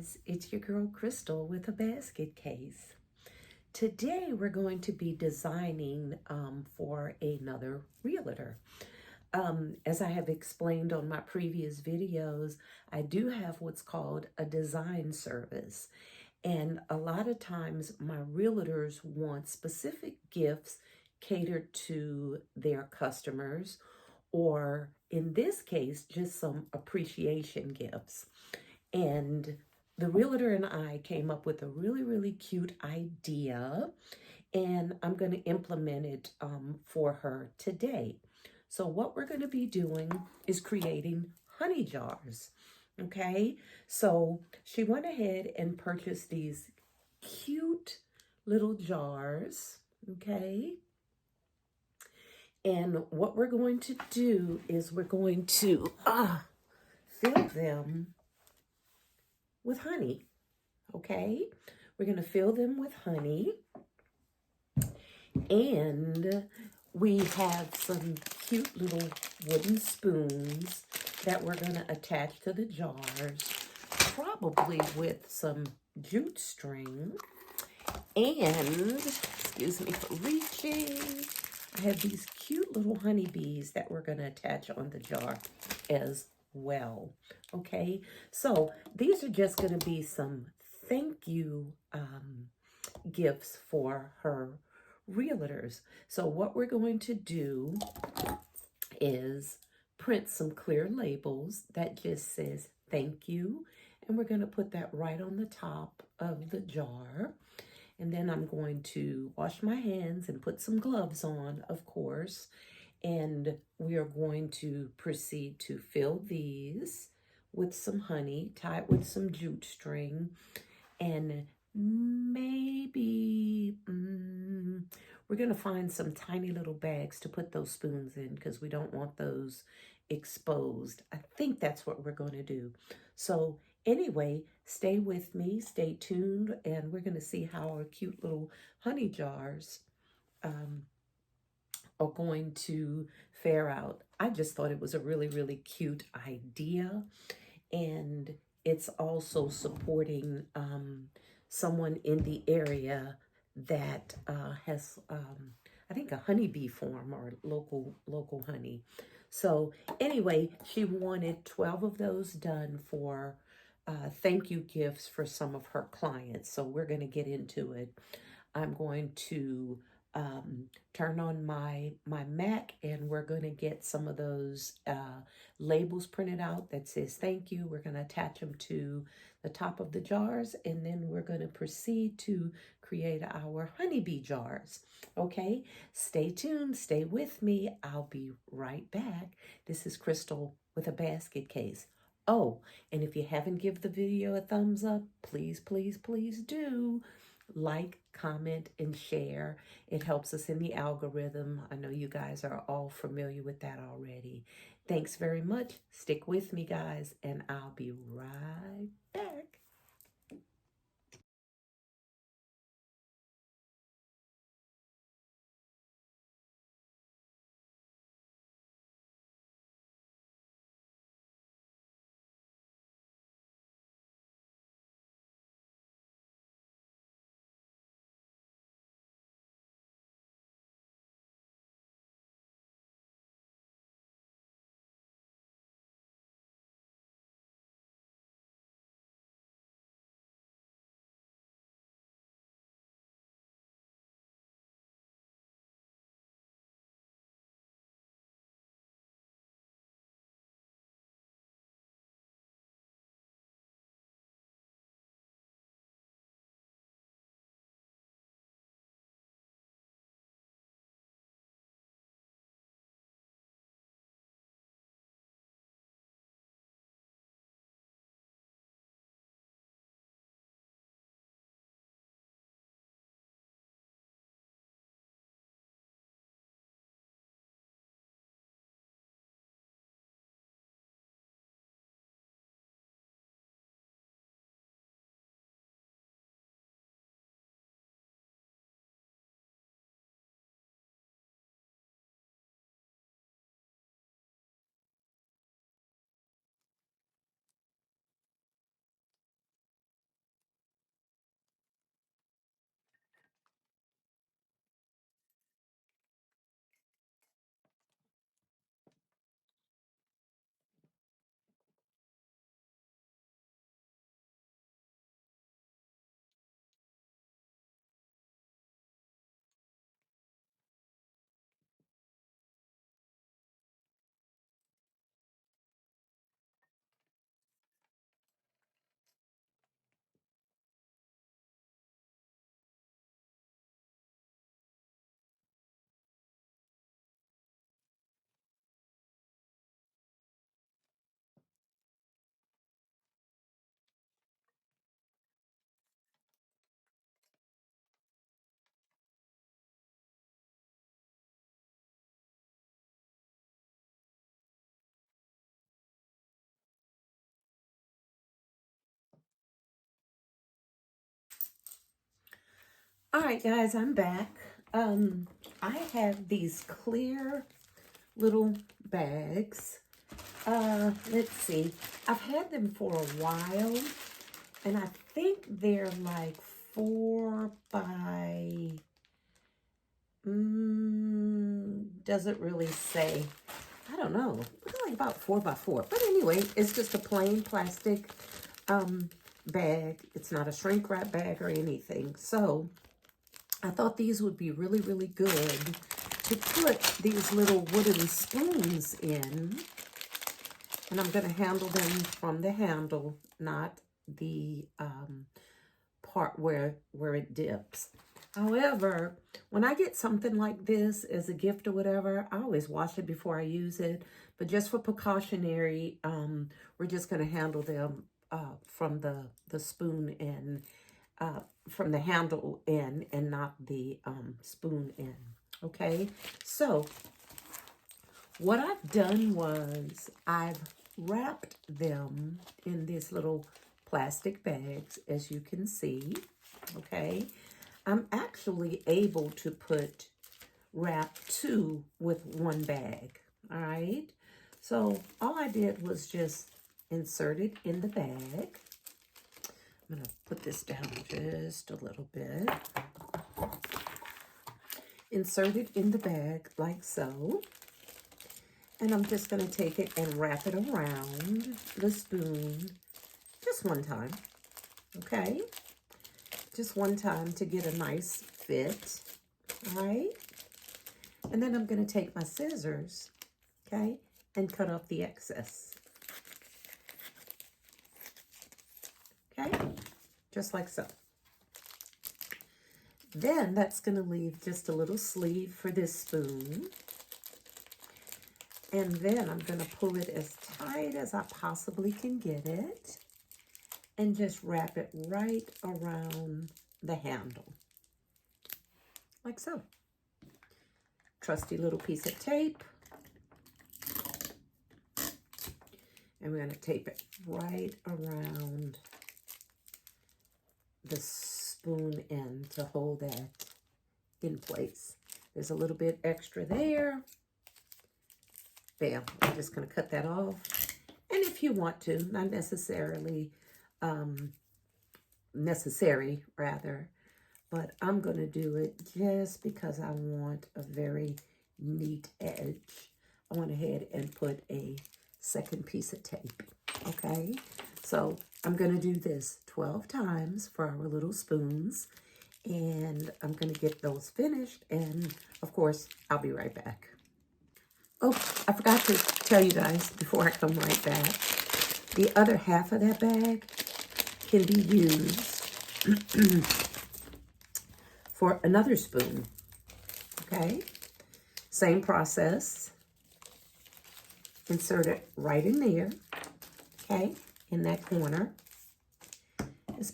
guys, it's your girl Crystal with a basket case. Today we're going to be designing for another realtor. As I have explained on my previous videos, I do have what's called a design service. And a lot of times my realtors want specific gifts catered to their customers, or in this case, just some appreciation gifts. And the realtor and I came up with a really cute idea, and I'm going to implement it for her today. So what we're going to be doing is creating honey jars. Okay, so she went ahead and purchased these cute little jars. Okay, and what we're going to do is we're going to fill them with honey. Okay, we're going to fill them with honey, and we have some cute little wooden spoons that we're going to attach to the jars, probably with some jute string. And, excuse me for reaching, I have these cute little honeybees that we're going to attach on the jar as well. Okay, so these are just going to be some thank you gifts for her realtors. So what we're going to do is print some clear labels that just says thank you, and we're going to put that right on the top of the jar. And then I'm going to wash my hands and put some gloves on, of course, and we are going to proceed to fill these with some honey, tie it with some jute string, and maybe we're going to find some tiny little bags to put those spoons in because we don't want those exposed. I think that's what we're going to do. So anyway, stay with me, stay tuned, and we're going to see how our cute little honey jars are going to fare out. I just thought it was a really cute idea, and it's also supporting someone in the area that has, I think, a honeybee farm or local honey. So anyway, she wanted 12 of those done for thank you gifts for some of her clients. So we're going to get into it. I'm going to turn on my Mac, and we're going to get some of those labels printed out that says thank you. We're going to attach them to the top of the jars, and then we're going to proceed to create our honeybee jars. Okay, stay tuned, stay with me. I'll be right back. This is Crystal with a basket case. Oh, and if you haven't given the video a thumbs up, please do. Like, comment, and share. It helps us in the algorithm. I know you guys are all familiar with that already. Thanks very much. Stick with me, guys, and I'll be right back. All right, guys, I'm back. I have these clear little bags. Let's see. I've had them for a while, and I think they're like 4 by, doesn't really say. I don't know. Looks like about 4 by 4. But anyway, it's just a plain plastic bag. It's not a shrink wrap bag or anything. So I thought these would be really, really good to put these little wooden spoons in. And I'm going to handle them from the handle, not the part where it dips. However, when I get something like this as a gift or whatever, I always wash it before I use it. But just for precautionary, we're just going to handle them from the spoon end, from the handle end, and not the spoon end. Okay, so what I've done was I've wrapped them in these little plastic bags, as you can see. Okay, I'm actually able to wrap 2 with 1 bag. All right, so all I did was just insert it in the bag. I'm going to put this down just a little bit. Insert it in the bag like so. And I'm just going to take it and wrap it around the spoon just one time. Okay? Just one time to get a nice fit. All right? And then I'm going to take my scissors, okay, and cut off the excess. Okay? Just like so. Then that's going to leave just a little sleeve for this spoon. And then I'm going to pull it as tight as I possibly can get it. And just wrap it right around the handle. Like so. Trusty little piece of tape. And we're going to tape it right around the spoon end to hold that in place. There's a little bit extra there. Bam. I'm just going to cut that off. And if you want to, not necessarily necessary, rather, but I'm going to do it just because I want a very neat edge. I went ahead and put a second piece of tape. Okay, so I'm going to do this 12 times for our little spoons, and I'm going to get those finished, and of course I'll be right back. Oh, I forgot to tell you guys before I come right back, the other half of that bag can be used for another spoon. Okay, same process. Insert it right in there, okay, in that corner. This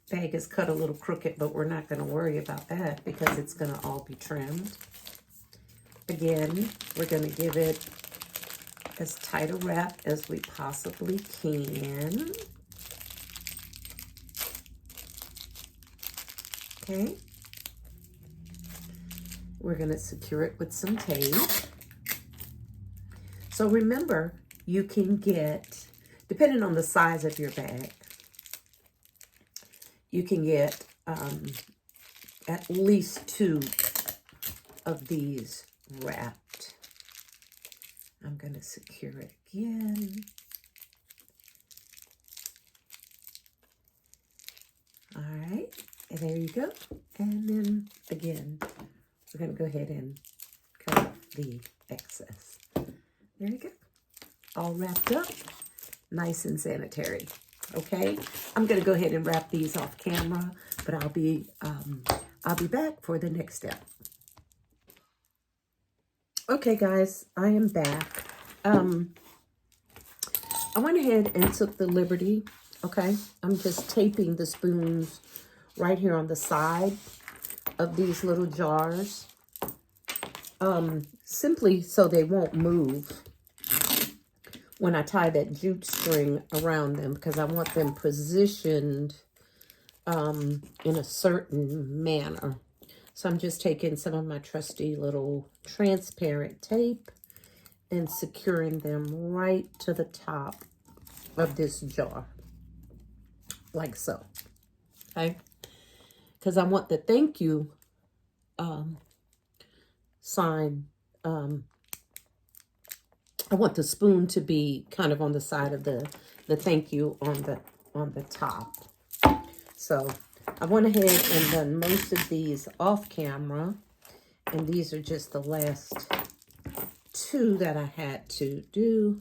bag is cut a little crooked, but we're not going to worry about that because it's going to all be trimmed. Again, we're going to give it as tight a wrap as we possibly can. Okay. We're going to secure it with some tape. So remember, you can get, depending on the size of your bag, you can get at least 2 of these wrapped. I'm going to secure it again. All right, and there you go. And then again, we're going to go ahead and cut off the excess. There you go. All wrapped up, nice and sanitary. Okay, I'm going to go ahead and wrap these off camera, but I'll be back for the next step. Okay, guys, I am back. I went ahead and took the liberty. Okay, I'm just taping the spoons right here on the side of these little jars, simply so they won't move when I tie that jute string around them, because I want them positioned in a certain manner. So I'm just taking some of my trusty little transparent tape and securing them right to the top of this jar, like so, okay? Because I want the thank you sign, I want the spoon to be kind of on the side of the thank you on the top. So I went ahead and done most of these off camera, and these are just the last two that I had to do,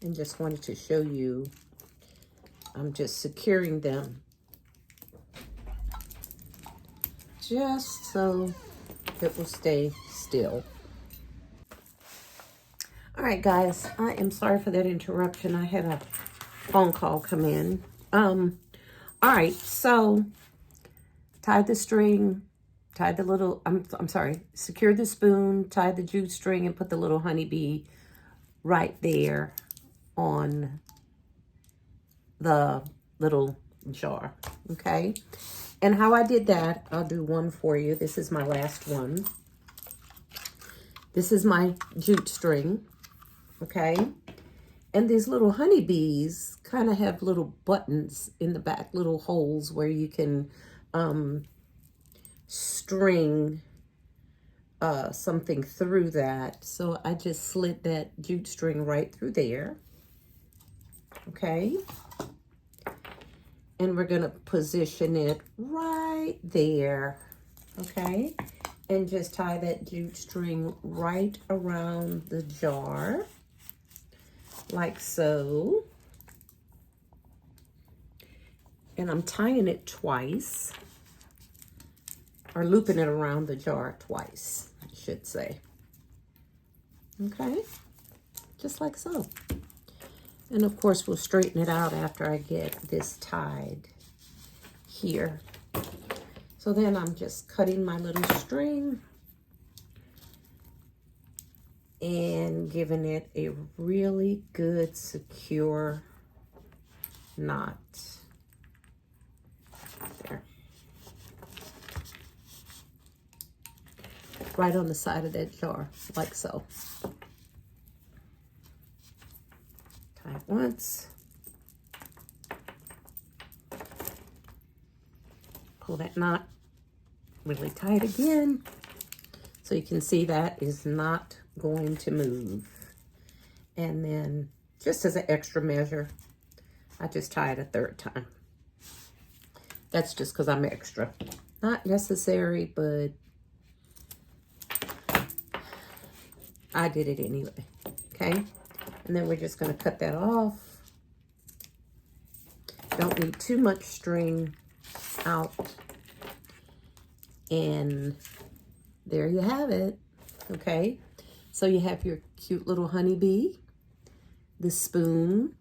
and just wanted to show you. I'm just securing them just so it will stay still. All right, guys, I am sorry for that interruption. I had a phone call come in. All right, so tied the string, tied the little, I'm sorry, secured the spoon, tied the jute string, and put the little honeybee right there on the little jar, okay? And how I did that, I'll do one for you. This is my last one. This is my jute string, okay? And these little honeybees kind of have little buttons in the back, little holes where you can string something through that. So I just slid that jute string right through there, okay? And we're gonna position it right there, okay? And just tie that jute string right around the jar, like so. And I'm tying it twice, or looping it around the jar twice, I should say. Okay, just like so. And of course, we'll straighten it out after I get this tied here. So then I'm just cutting my little string and giving it a really good, secure knot. There. Right on the side of that jar, like so. Tie it once. Pull that knot really tight again. So you can see that is not going to move. And then, just as an extra measure, I just tie it a third time. That's just because I'm extra. Not necessary, but I did it anyway, okay? And then we're just gonna cut that off. Don't need too much string out. And there you have it, okay? So you have your cute little honeybee, the spoon,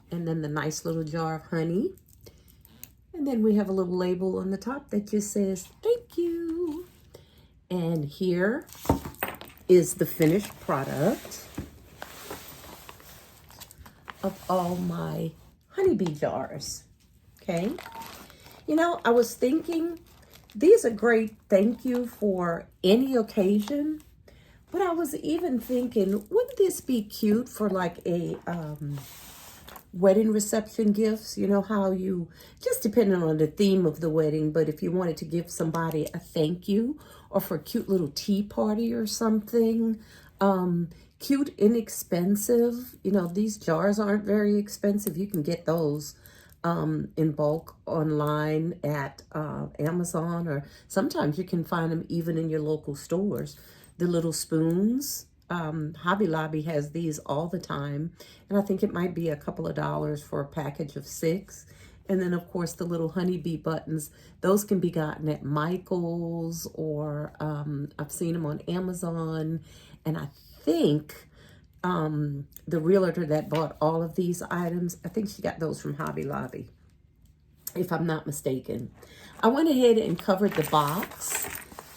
and then the nice little jar of honey. And then we have a little label on the top that just says, thank you. And here is the finished product of all my honeybee jars, okay? You know, I was thinking, these are great thank you for any occasion, but I was even thinking, wouldn't this be cute for like a wedding reception gifts? You know how you, just depending on the theme of the wedding, but if you wanted to give somebody a thank you, or for a cute little tea party or something, cute, inexpensive. You know, these jars aren't very expensive. You can get those in bulk online at Amazon, or sometimes you can find them even in your local stores. The little spoons, Hobby Lobby has these all the time, and I think it might be a couple of dollars for a package of 6. And then, of course, the little honeybee buttons, those can be gotten at Michael's, or I've seen them on Amazon. And I think the realtor that bought all of these items, I think she got those from Hobby Lobby, if I'm not mistaken. I went ahead and covered the box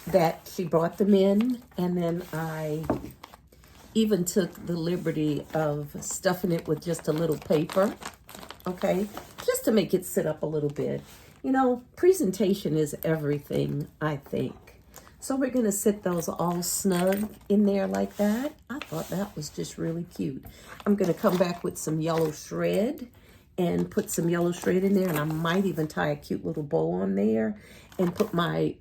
that she brought them in, and then I even took the liberty of stuffing it with just a little paper, okay, just to make it sit up a little bit. You know, presentation is everything, I think. So we're going to sit those all snug in there like that. I thought that was just really cute. I'm going to come back with some yellow shred and put some yellow shred in there, and I might even tie a cute little bow on there and put my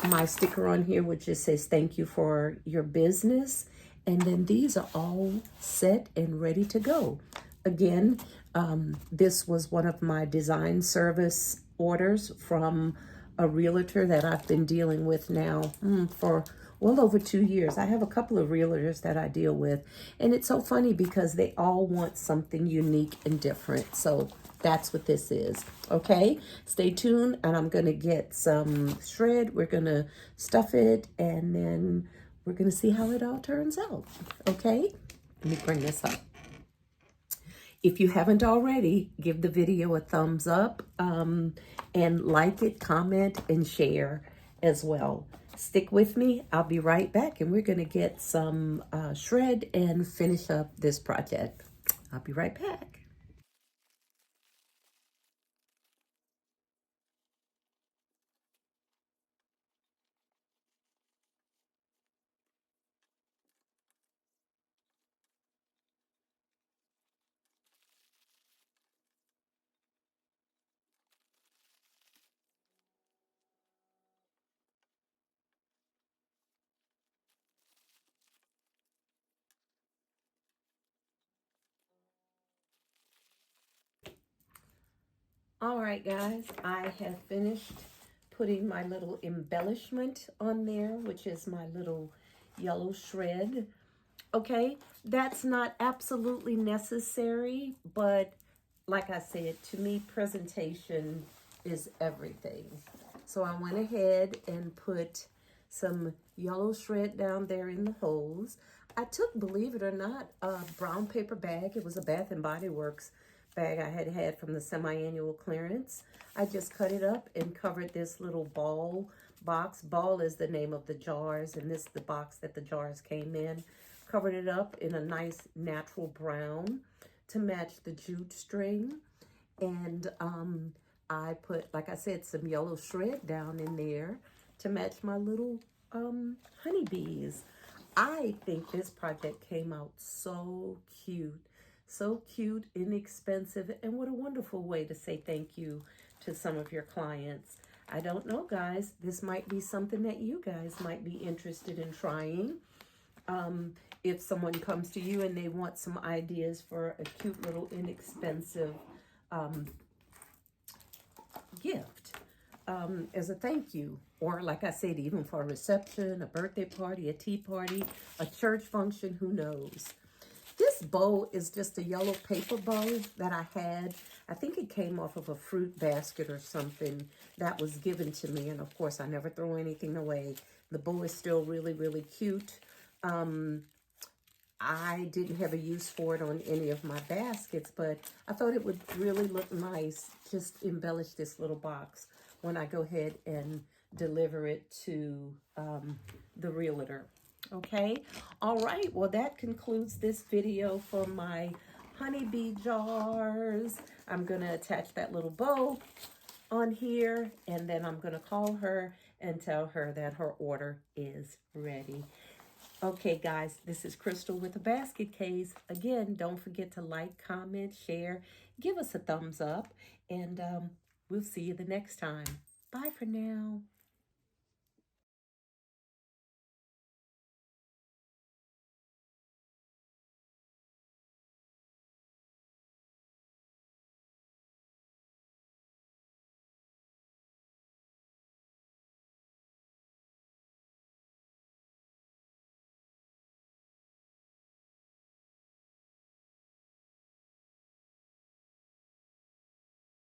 my sticker on here which just says thank you for your business. And then these are all set and ready to go. Again, this was one of my design service orders from a realtor that I've been dealing with now for well over 2 years. I have a couple of realtors that I deal with, and it's so funny because they all want something unique and different. So that's what this is. Okay, stay tuned, and I'm gonna get some shred. We're gonna stuff it, and then we're gonna see how it all turns out. Okay, let me bring this up. If you haven't already, give the video a thumbs up and like it, comment, and share as well. Stick with me. I'll be right back, and we're going to get some shred and finish up this project. I'll be right back. All right, guys, I have finished putting my little embellishment on there, which is my little yellow shred. Okay, that's not absolutely necessary, but like I said, to me, presentation is everything. So I went ahead and put some yellow shred down there in the holes. I took, believe it or not, a brown paper bag. It was a Bath and Body Works bag I had from the semi-annual clearance. I just cut it up and covered this little ball box. Ball is the name of the jars, and this is the box that the jars came in. Covered it up in a nice natural brown to match the jute string. And I put, like I said, some yellow shred down in there to match my little honeybees. I think this project came out so cute. So cute, inexpensive, and what a wonderful way to say thank you to some of your clients. I don't know, guys. This might be something that you guys might be interested in trying. If someone comes to you and they want some ideas for a cute little inexpensive gift as a thank you, or like I said, even for a reception, a birthday party, a tea party, a church function, who knows. This bow is just a yellow paper bow that I had. I think it came off of a fruit basket or something that was given to me. And of course, I never throw anything away. The bow is still really, really cute. I didn't have a use for it on any of my baskets, but I thought it would really look nice, just embellish this little box when I go ahead and deliver it to the realtor. Okay, all right, well, that concludes this video for my honeybee jars. I'm going to attach that little bow on here, and then I'm going to call her and tell her that her order is ready. Okay, guys, this is Crystal with the Basket Case. Again, don't forget to like, comment, share, give us a thumbs up, and we'll see you the next time. Bye for now.